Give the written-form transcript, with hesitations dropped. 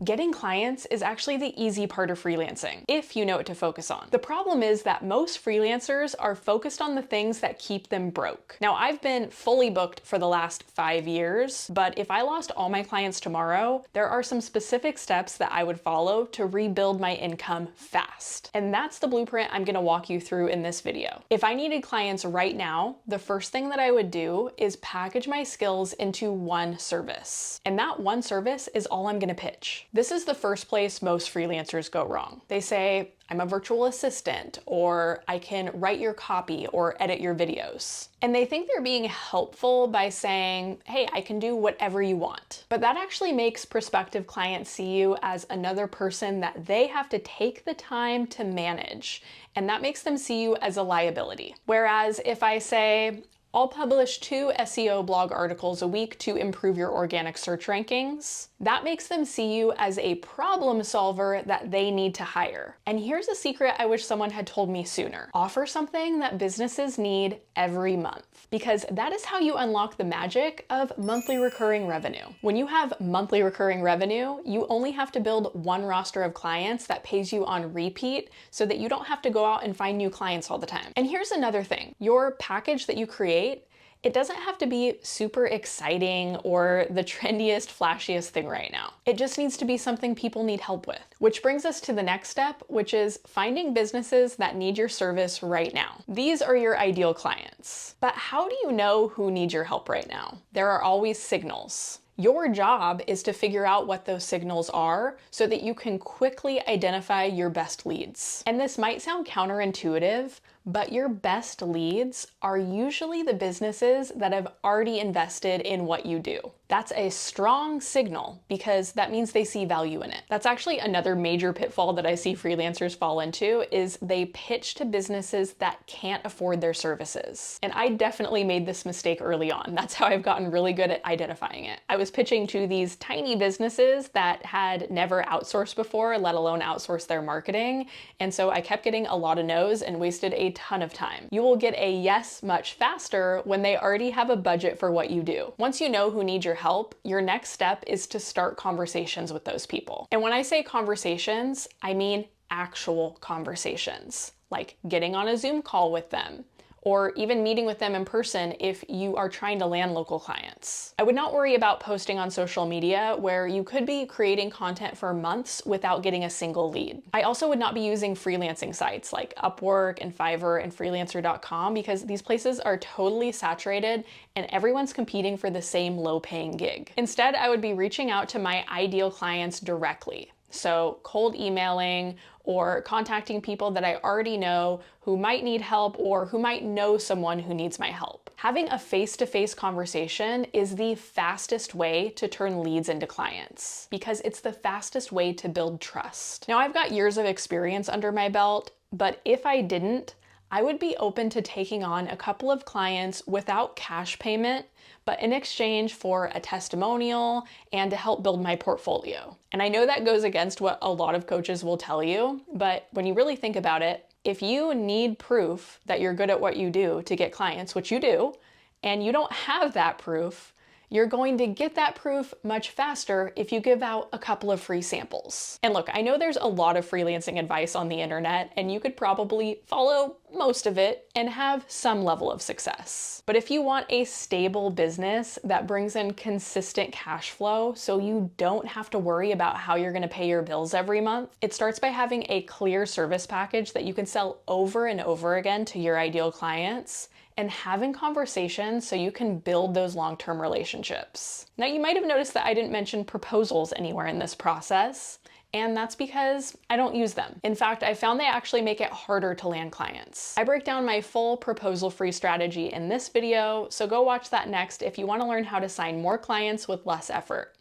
Getting clients is actually the easy part of freelancing, if you know what to focus on. The problem is that most freelancers are focused on the things that keep them broke. Now, I've been fully booked for the last 5 years, but if I lost all my clients tomorrow, there are some specific steps that I would follow to rebuild my income fast. And that's the blueprint I'm gonna walk you through in this video. If I needed clients right now, the first thing that I would do is package my skills into one service. And that one service is all I'm gonna pitch. This is the first place most freelancers go wrong. They say, I'm a virtual assistant, or I can write your copy or edit your videos. And they think they're being helpful by saying, hey, I can do whatever you want. But that actually makes prospective clients see you as another person that they have to take the time to manage. And that makes them see you as a liability. Whereas if I say, I'll publish 2 SEO blog articles a week to improve your organic search rankings, that makes them see you as a problem solver that they need to hire. And here's a secret I wish someone had told me sooner. Offer something that businesses need every month, because that is how you unlock the magic of monthly recurring revenue. When you have monthly recurring revenue, you only have to build one roster of clients that pays you on repeat so that you don't have to go out and find new clients all the time. And here's another thing. Your package that you create, it doesn't have to be super exciting or the trendiest, flashiest thing right now. It just needs to be something people need help with. Which brings us to the next step, which is finding businesses that need your service right now. These are your ideal clients. But how do you know who needs your help right now? There are always signals. Your job is to figure out what those signals are so that you can quickly identify your best leads. And this might sound counterintuitive, but your best leads are usually the businesses that have already invested in what you do. That's a strong signal because that means they see value in it. That's actually another major pitfall that I see freelancers fall into is they pitch to businesses that can't afford their services. And I definitely made this mistake early on. That's how I've gotten really good at identifying it. I was pitching to these tiny businesses that had never outsourced before, let alone outsourced their marketing. And so I kept getting a lot of no's and wasted a ton of time. You will get a yes much faster when they already have a budget for what you do. Once you know who needs your help, your next step is to start conversations with those people. And when I say conversations, I mean actual conversations, like getting on a Zoom call with them, or even meeting with them in person if you are trying to land local clients. I would not worry about posting on social media where you could be creating content for months without getting a single lead. I also would not be using freelancing sites like Upwork and Fiverr and freelancer.com because these places are totally saturated and everyone's competing for the same low-paying gig. Instead, I would be reaching out to my ideal clients directly. So cold emailing or contacting people that I already know who might need help or who might know someone who needs my help. Having a face-to-face conversation is the fastest way to turn leads into clients because it's the fastest way to build trust. Now, I've got years of experience under my belt, but if I didn't, I would be open to taking on a couple of clients without cash payment, but in exchange for a testimonial and to help build my portfolio. And I know that goes against what a lot of coaches will tell you, but when you really think about it, if you need proof that you're good at what you do to get clients, which you do, and you don't have that proof, you're going to get that proof much faster if you give out a couple of free samples. And look, I know there's a lot of freelancing advice on the internet, and you could probably follow most of it and have some level of success. But if you want a stable business that brings in consistent cash flow so you don't have to worry about how you're gonna pay your bills every month, it starts by having a clear service package that you can sell over and over again to your ideal clients, and having conversations so you can build those long-term relationships. Now, you might have noticed that I didn't mention proposals anywhere in this process, and that's because I don't use them. In fact, I found they actually make it harder to land clients. I break down my full proposal-free strategy in this video, so go watch that next if you want to learn how to sign more clients with less effort.